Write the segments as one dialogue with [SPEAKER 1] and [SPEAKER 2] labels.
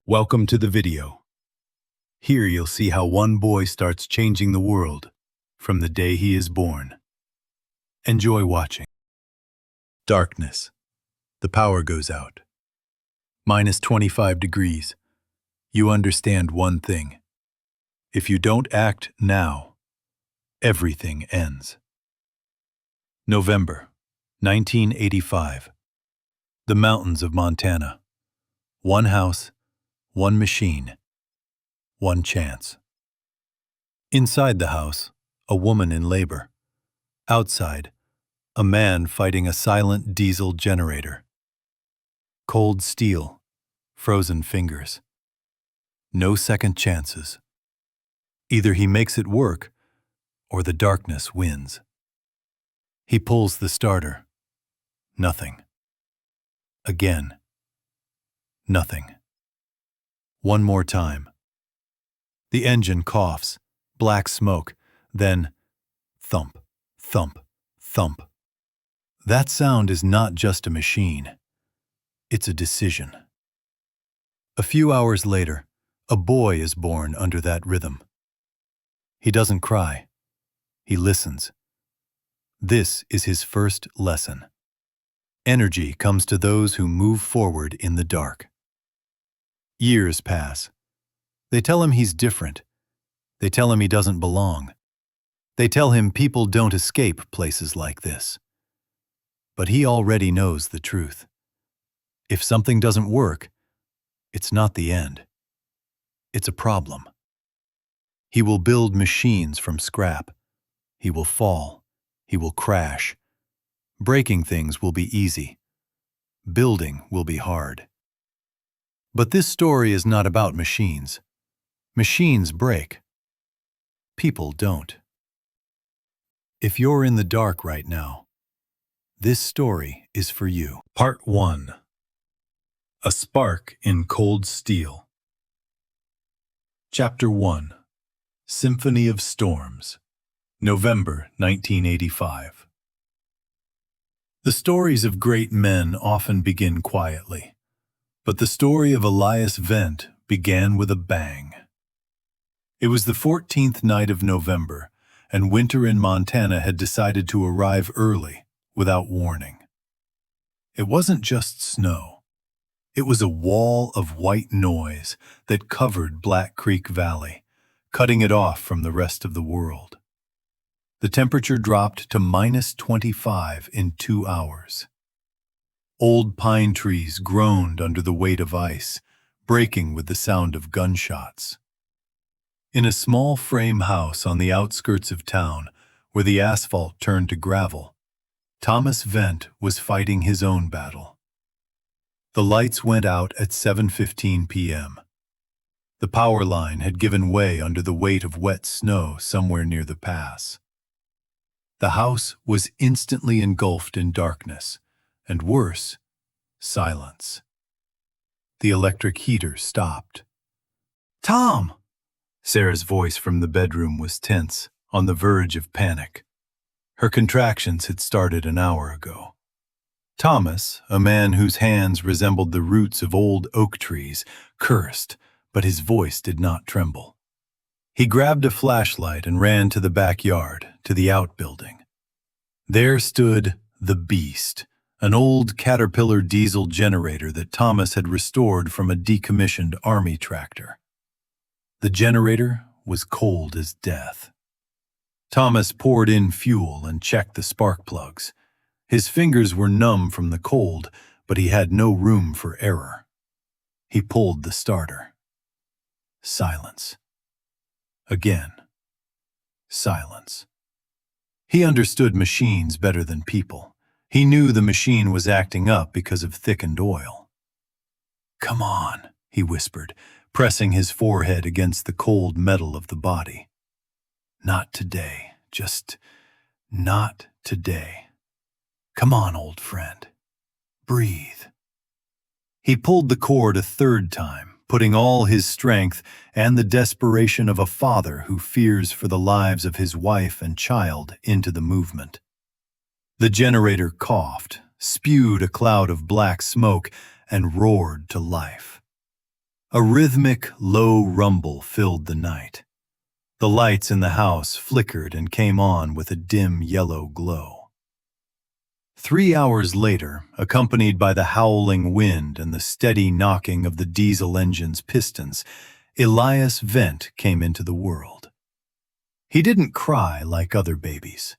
[SPEAKER 1] Welcome to the video. Here you'll see how one boy starts changing the world from the day he is born. Enjoy watching. Darkness. The power goes out. Minus 25 degrees. You understand one thing. If you don't act now, everything ends. November, 1985. The mountains of Montana. One house, one machine, one chance. Inside the house, a woman in labor. Outside, a man fighting a silent diesel generator. Cold steel, frozen fingers. No second chances. Either he makes it work, or the darkness wins. He pulls the starter. Nothing. Again. Nothing. One more time. The engine coughs, black smoke, then thump, thump, thump. That sound is not just a machine. It's a decision. A few hours later, a boy is born under that rhythm. He doesn't cry. He listens. This is his first lesson. Energy comes to those who move forward in the dark. Years pass. They tell him he's different. They tell him he doesn't belong. They tell him people don't escape places like this. But he already knows the truth. If something doesn't work, it's not the end. It's a problem. He will build machines from scrap. He will fall. He will crash. Breaking things will be easy. Building will be hard. But this story is not about machines. Machines break. People don't. If you're in the dark right now, this story is for you. Part 1. A Spark in Cold Steel. Chapter 1. Symphony of Storms. November 1985. The stories of great men often begin quietly. But the story of Elias Vent began with a bang. It was the 14th night of November, and winter in Montana had decided to arrive early, without warning. It wasn't just snow. It was a wall of white noise that covered Black Creek Valley, cutting it off from the rest of the world. The temperature dropped to minus 25 in 2 hours. Old pine trees groaned under the weight of ice, breaking with the sound of gunshots. In a small frame house on the outskirts of town, where the asphalt turned to gravel, Thomas Vent was fighting his own battle. The lights went out at 7:15 p.m. The power line had given way under the weight of wet snow somewhere near the pass. The house was instantly engulfed in darkness, and worse, silence. The electric heater stopped. "Tom!" Sarah's voice from the bedroom was tense, on the verge of panic. Her contractions had started an hour ago. Thomas, a man whose hands resembled the roots of old oak trees, cursed, but his voice did not tremble. He grabbed a flashlight and ran to the backyard, to the outbuilding. There stood the Beast, an old Caterpillar diesel generator that Thomas had restored from a decommissioned army tractor. The generator was cold as death. Thomas poured in fuel and checked the spark plugs. His fingers were numb from the cold, but he had no room for error. He pulled the starter. Silence. Again. Silence. He understood machines better than people. He knew the machine was acting up because of thickened oil. "Come on," he whispered, pressing his forehead against the cold metal of the body. "Not today, just not today. Come on, old friend. Breathe." He pulled the cord a third time, putting all his strength and the desperation of a father who fears for the lives of his wife and child into the movement. The generator coughed, spewed a cloud of black smoke, and roared to life. A rhythmic, low rumble filled the night. The lights in the house flickered and came on with a dim yellow glow. 3 hours later, accompanied by the howling wind and the steady knocking of the diesel engine's pistons, Elias Vent came into the world. He didn't cry like other babies.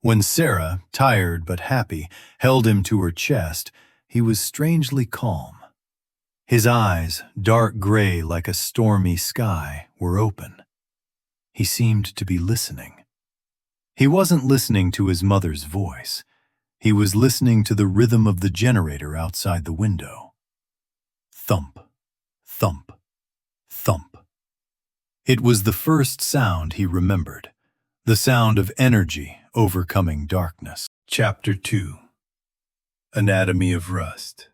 [SPEAKER 1] When Sarah, tired but happy, held him to her chest, he was strangely calm. His eyes, dark gray like a stormy sky, were open. He seemed to be listening. He wasn't listening to his mother's voice. He was listening to the rhythm of the generator outside the window. Thump, thump, thump. It was the first sound he remembered, the sound of energy overcoming darkness. Chapter 2. Anatomy of Rust,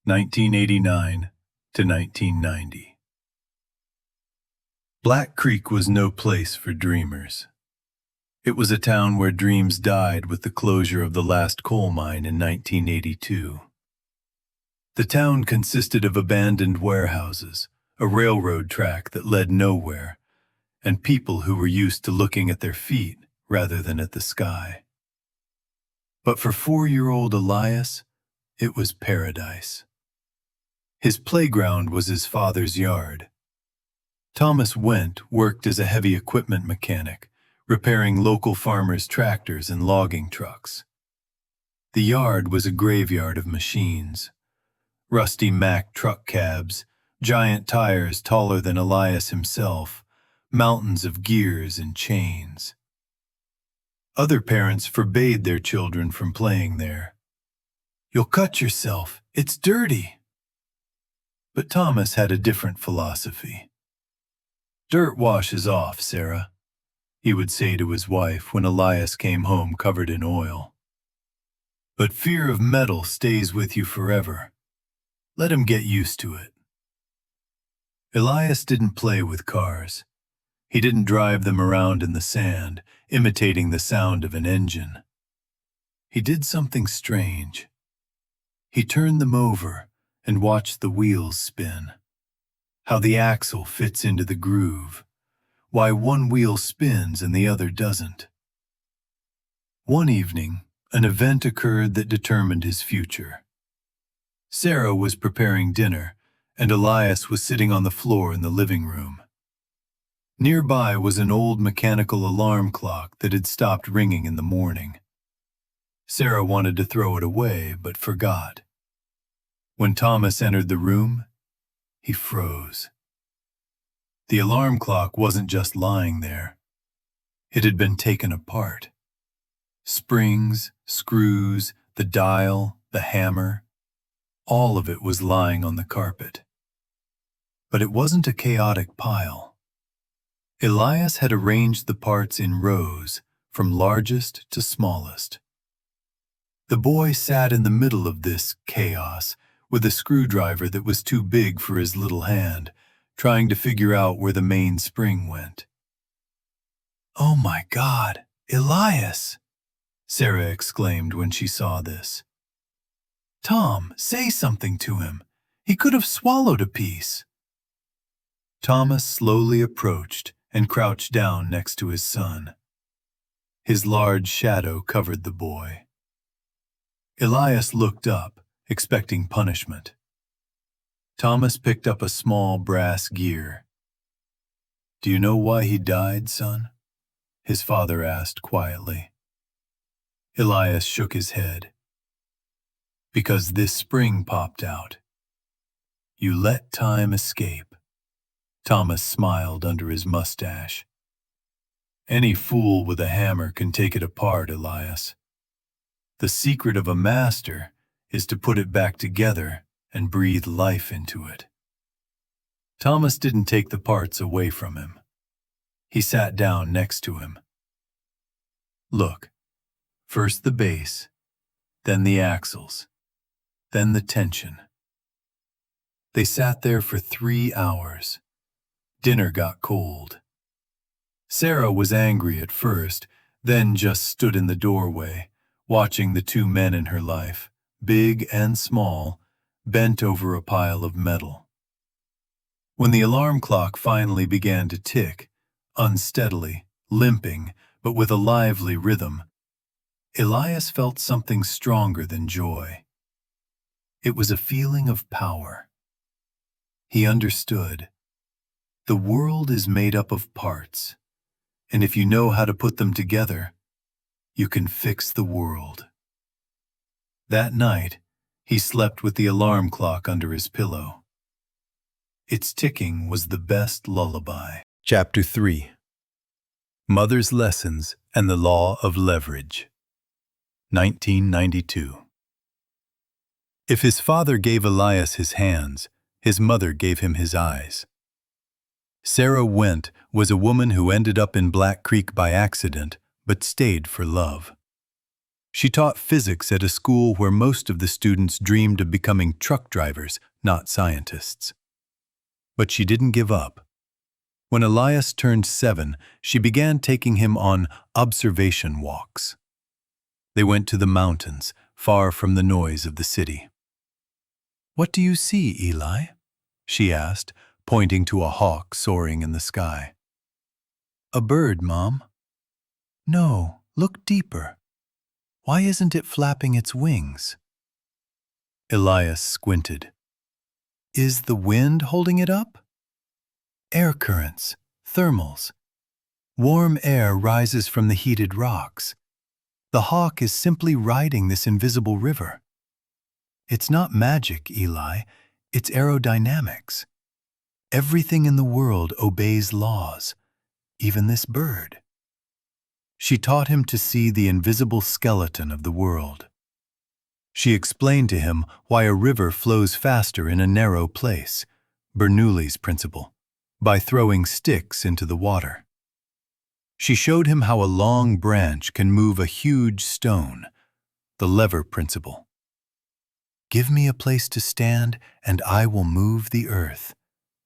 [SPEAKER 1] 1989 to 1990. Black Creek was no place for dreamers. It was a town where dreams died with the closure of the last coal mine in 1982. The town consisted of abandoned warehouses, a railroad track that led nowhere, and people who were used to looking at their feet rather than at the sky. But for 4-year-old Elias, it was paradise. His playground was his father's yard. Thomas Went worked as a heavy equipment mechanic, repairing local farmers' tractors and logging trucks. The yard was a graveyard of machines. Rusty Mack truck cabs, giant tires taller than Elias himself, mountains of gears and chains. Other parents forbade their children from playing there. "You'll cut yourself. It's dirty." But Thomas had a different philosophy. "Dirt washes off, Sarah," he would say to his wife when Elias came home covered in oil. "But fear of metal stays with you forever. Let him get used to it." Elias didn't play with cars. He didn't drive them around in the sand, imitating the sound of an engine. He did something strange. He turned them over and watched the wheels spin. How the axle fits into the groove. Why one wheel spins and the other doesn't. One evening, an event occurred that determined his future. Sarah was preparing dinner, and Elias was sitting on the floor in the living room. Nearby was an old mechanical alarm clock that had stopped ringing in the morning. Sarah wanted to throw it away, but forgot. When Thomas entered the room, he froze. The alarm clock wasn't just lying there. It had been taken apart. Springs, screws, the dial, the hammer, all of it was lying on the carpet. But it wasn't a chaotic pile. Elias had arranged the parts in rows, from largest to smallest. The boy sat in the middle of this chaos, with a screwdriver that was too big for his little hand, trying to figure out where the main spring went. "Oh my God, Elias!" Sarah exclaimed when she saw this. "Tom, say something to him. He could have swallowed a piece." Thomas slowly approached and crouched down next to his son. His large shadow covered the boy. Elias looked up, expecting punishment. Thomas picked up a small brass gear. "Do you know why he died, son?" his father asked quietly. Elias shook his head. "Because this spring popped out. You let time escape." Thomas smiled under his mustache. "Any fool with a hammer can take it apart, Elias. The secret of a master is to put it back together and breathe life into it." Thomas didn't take the parts away from him. He sat down next to him. "Look, first the base, then the axles, then the tension." They sat there for 3 hours. Dinner got cold. Sarah was angry at first, then just stood in the doorway, watching the two men in her life, big and small, bent over a pile of metal. When the alarm clock finally began to tick, unsteadily, limping, but with a lively rhythm, Elias felt something stronger than joy. It was a feeling of power. He understood. The world is made up of parts, and if you know how to put them together, you can fix the world. That night, he slept with the alarm clock under his pillow. Its ticking was the best lullaby. Chapter 3. Mother's Lessons and the Law of Leverage. 1992. If his father gave Elias his hands, his mother gave him his eyes. Sarah Went was a woman who ended up in Black Creek by accident, but stayed for love. She taught physics at a school where most of the students dreamed of becoming truck drivers, not scientists. But she didn't give up. When Elias turned 7, she began taking him on observation walks. They went to the mountains, far from the noise of the city. "What do you see, Eli?" she asked, pointing to a hawk soaring in the sky. "A bird, Mom." "No, look deeper. Why isn't it flapping its wings?" Elias squinted. "Is the wind holding it up?" "Air currents, thermals. Warm air rises from the heated rocks. The hawk is simply riding this invisible river. It's not magic, Eli. It's aerodynamics. Everything in the world obeys laws, even this bird." She taught him to see the invisible skeleton of the world. She explained to him why a river flows faster in a narrow place, Bernoulli's principle, by throwing sticks into the water. She showed him how a long branch can move a huge stone, the lever principle. "Give me a place to stand, and I will move the earth,"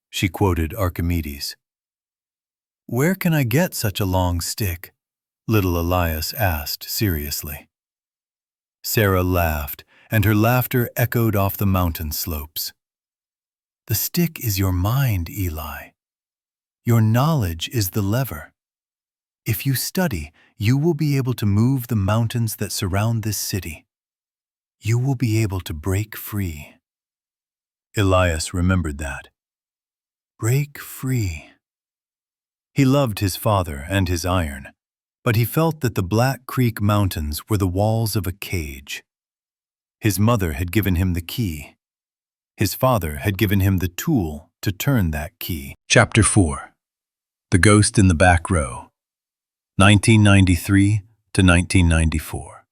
[SPEAKER 1] she quoted Archimedes. "Where can I get such a long stick?" little Elias asked seriously. Sarah laughed, and her laughter echoed off the mountain slopes. "The stick is your mind, Eli. Your knowledge is the lever. If you study, you will be able to move the mountains that surround this city. You will be able to break free." Elias remembered that. Break free. He loved his father and his iron, but he felt that the Black Creek Mountains were the walls of a cage. His mother had given him the key. His father had given him the tool to turn that key. Chapter 4. The Ghost in the Back Row. 1993 to 1994.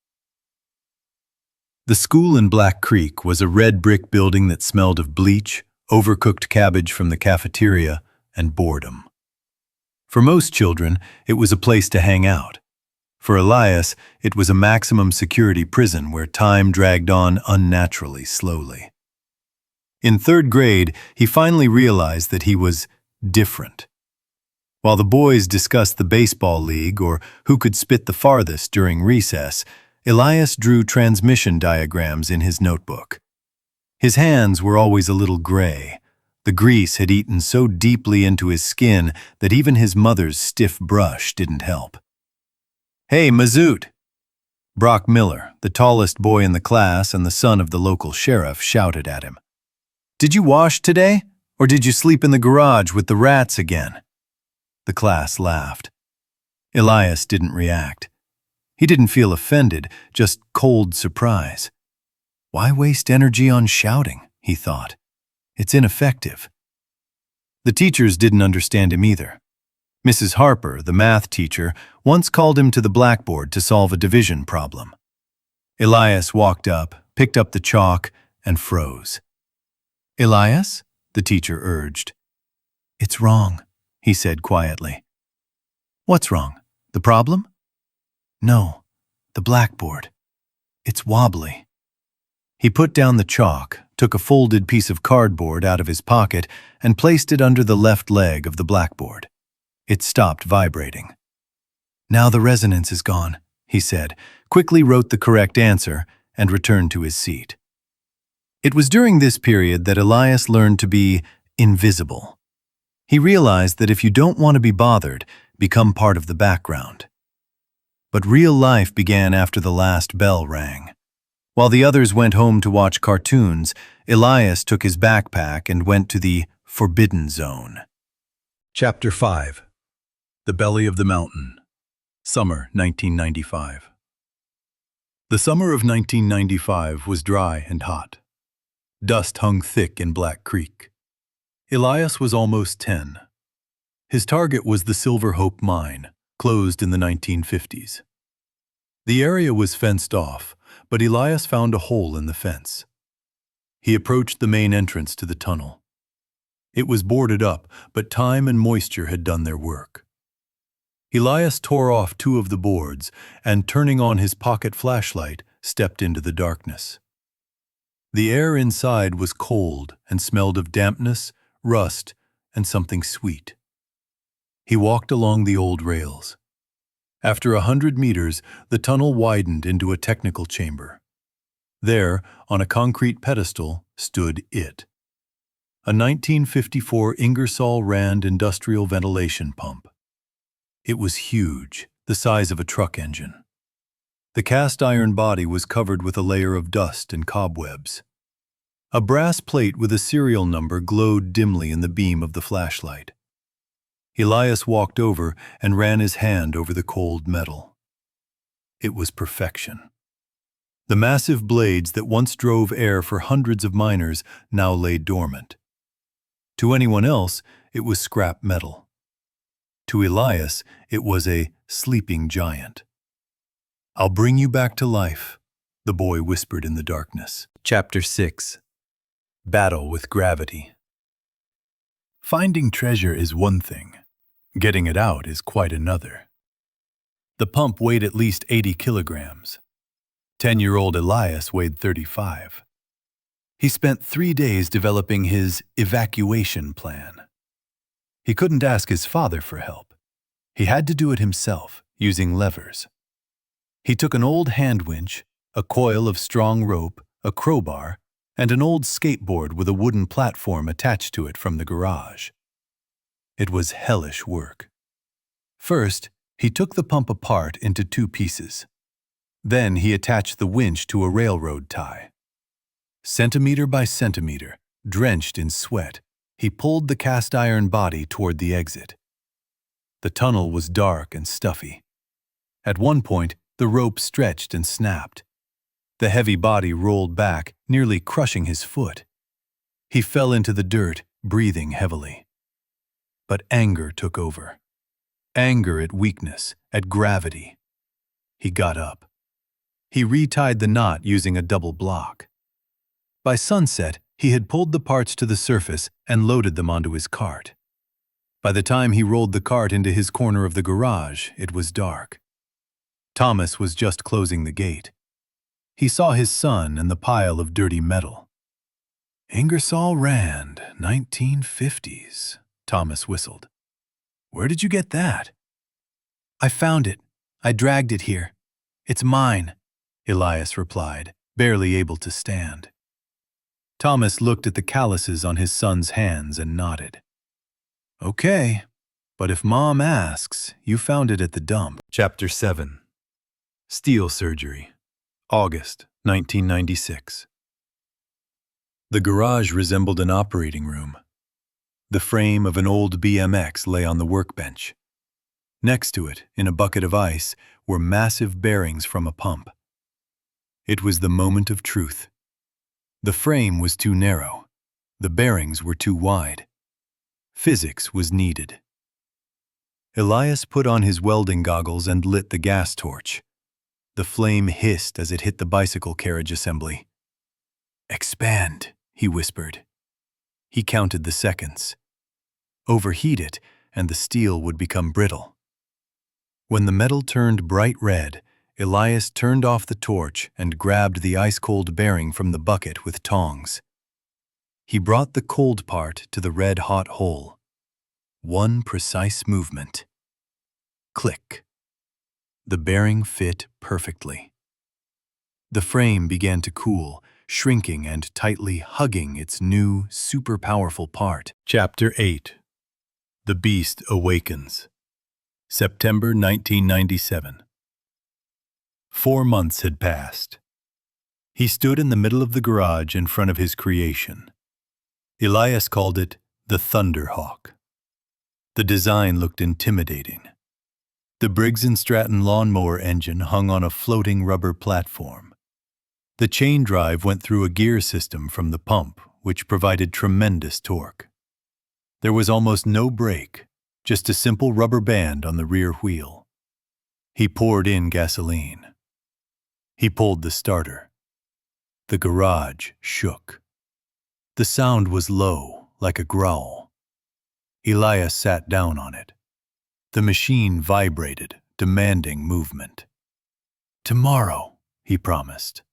[SPEAKER 1] The school in Black Creek was a red brick building that smelled of bleach, overcooked cabbage from the cafeteria, and boredom. For most children, it was a place to hang out. For Elias, it was a maximum security prison where time dragged on unnaturally slowly. In 3rd grade, he finally realized that he was different. While the boys discussed the baseball league or who could spit the farthest during recess, Elias drew transmission diagrams in his notebook. His hands were always a little gray. The grease had eaten so deeply into his skin that even his mother's stiff brush didn't help. "Hey, Mazoot!" Brock Miller, the tallest boy in the class and the son of the local sheriff, shouted at him. "Did you wash today, or did you sleep in the garage with the rats again?" The class laughed. Elias didn't react. He didn't feel offended, just cold surprise. Why waste energy on shouting, he thought. It's ineffective. The teachers didn't understand him either. Mrs. Harper, the math teacher, once called him to the blackboard to solve a division problem. Elias walked up, picked up the chalk, and froze. "Elias?" the teacher urged. "It's wrong," he said quietly. "What's wrong? The problem?" "No, the blackboard. It's wobbly." He put down the chalk, took a folded piece of cardboard out of his pocket, and placed it under the left leg of the blackboard. It stopped vibrating. "Now the resonance is gone," he said, quickly wrote the correct answer, and returned to his seat. It was during this period that Elias learned to be invisible. He realized that if you don't want to be bothered, become part of the background. But real life began after the last bell rang. While the others went home to watch cartoons, Elias took his backpack and went to the Forbidden Zone. Chapter 5. The Belly of the Mountain. Summer 1995. The summer of 1995 was dry and hot. Dust hung thick in Black Creek. Elias was almost 10. His target was the Silver Hope Mine, closed in the 1950s. The area was fenced off, but Elias found a hole in the fence. He approached the main entrance to the tunnel. It was boarded up, but time and moisture had done their work. Elias tore off 2 of the boards and, turning on his pocket flashlight, stepped into the darkness. The air inside was cold and smelled of dampness, rust, and something sweet. He walked along the old rails. After 100 meters, the tunnel widened into a technical chamber. There, on a concrete pedestal, stood it. A 1954 Ingersoll Rand industrial ventilation pump. It was huge, the size of a truck engine. The cast-iron body was covered with a layer of dust and cobwebs. A brass plate with a serial number glowed dimly in the beam of the flashlight. Elias walked over and ran his hand over the cold metal. It was perfection. The massive blades that once drove air for hundreds of miners now lay dormant. To anyone else, it was scrap metal. To Elias, it was a sleeping giant. "I'll bring you back to life," the boy whispered in the darkness. Chapter 6. Battle with Gravity. Finding treasure is one thing. Getting it out is quite another. The pump weighed at least 80 kilograms. 10-year-old Elias weighed 35. He spent 3 days developing his evacuation plan. He couldn't ask his father for help. He had to do it himself, using levers. He took an old hand winch, a coil of strong rope, a crowbar, and an old skateboard with a wooden platform attached to it from the garage. It was hellish work. First, he took the pump apart into 2 pieces. Then he attached the winch to a railroad tie. Centimeter by centimeter, drenched in sweat, he pulled the cast-iron body toward the exit. The tunnel was dark and stuffy. At one point, the rope stretched and snapped. The heavy body rolled back, nearly crushing his foot. He fell into the dirt, breathing heavily. But anger took over. Anger at weakness, at gravity. He got up. He retied the knot using a double block. By sunset, he had pulled the parts to the surface and loaded them onto his cart. By the time he rolled the cart into his corner of the garage, it was dark. Thomas was just closing the gate. He saw his son and the pile of dirty metal. "Ingersoll Rand, 1950s, Thomas whistled. "Where did you get that?" "I found it. I dragged it here. It's mine," Elias replied, barely able to stand. Thomas looked at the calluses on his son's hands and nodded. "Okay, but if Mom asks, you found it at the dump." Chapter 7. Steel Surgery. August 1996. The garage resembled an operating room. The frame of an old BMX lay on the workbench. Next to it, in a bucket of ice, were massive bearings from a pump. It was the moment of truth. The frame was too narrow. The bearings were too wide. Physics was needed. Elias put on his welding goggles and lit the gas torch. The flame hissed as it hit the bicycle carriage assembly. "Expand," he whispered. He counted the seconds. Overheat it, and the steel would become brittle. When the metal turned bright red, Elias turned off the torch and grabbed the ice-cold bearing from the bucket with tongs. He brought the cold part to the red-hot hole. One precise movement. Click. The bearing fit perfectly. The frame began to cool, shrinking and tightly hugging its new, super-powerful part. Chapter 8. The Beast Awakens. September 1997. 4 months had passed. He stood in the middle of the garage in front of his creation. Elias called it the Thunderhawk. The design looked intimidating. The Briggs & Stratton lawnmower engine hung on a floating rubber platform. The chain drive went through a gear system from the pump, which provided tremendous torque. There was almost no brake, just a simple rubber band on the rear wheel. He poured in gasoline. He pulled the starter. The garage shook. The sound was low, like a growl. Elias sat down on it. The machine vibrated, demanding movement. "Tomorrow," he promised.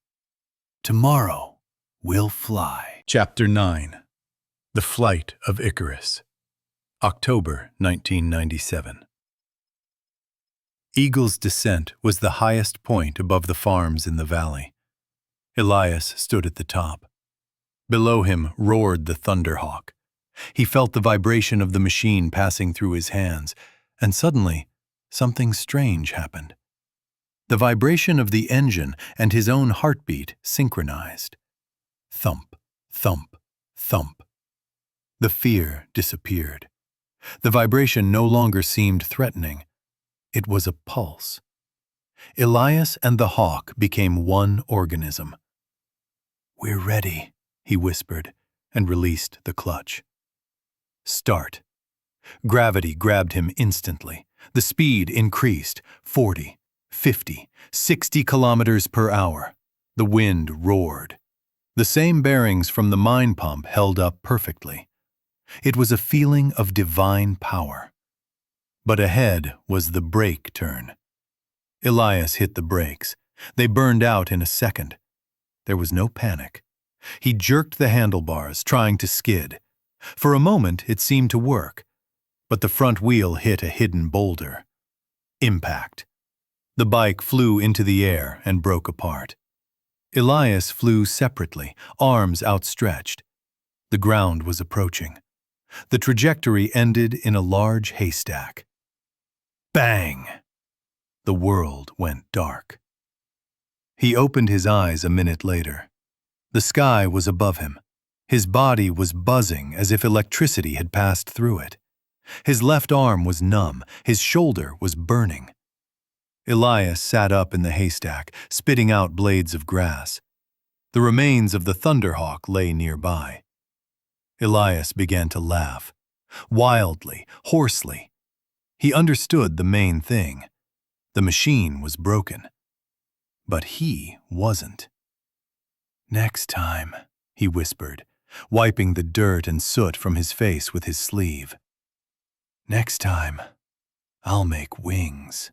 [SPEAKER 1] "Tomorrow, we'll fly." Chapter 9. The Flight of Icarus. October 1997. Eagle's Descent was the highest point above the farms in the valley. Elias stood at the top. Below him roared the Thunderhawk. He felt the vibration of the machine passing through his hands, and suddenly, something strange happened. The vibration of the engine and his own heartbeat synchronized. Thump, thump, thump. The fear disappeared. The vibration no longer seemed threatening. It was a pulse. Elias and the hawk became one organism. "We're ready," he whispered, and released the clutch. Start. Gravity grabbed him instantly. The speed increased, 40, 50, 60 kilometers per hour. The wind roared. The same bearings from the mine pump held up perfectly. It was a feeling of divine power. But ahead was the brake turn. Elias hit the brakes. They burned out in a second. There was no panic. He jerked the handlebars, trying to skid. For a moment, it seemed to work, but the front wheel hit a hidden boulder. Impact. The bike flew into the air and broke apart. Elias flew separately, arms outstretched. The ground was approaching. The trajectory ended in a large haystack. Bang! The world went dark. He opened his eyes a minute later. The sky was above him. His body was buzzing as if electricity had passed through it. His left arm was numb. His shoulder was burning. Elias sat up in the haystack, spitting out blades of grass. The remains of the Thunderhawk lay nearby. Elias began to laugh, wildly, hoarsely. He understood the main thing. The machine was broken. But he wasn't. "Next time," he whispered, wiping the dirt and soot from his face with his sleeve. "Next time, I'll make wings."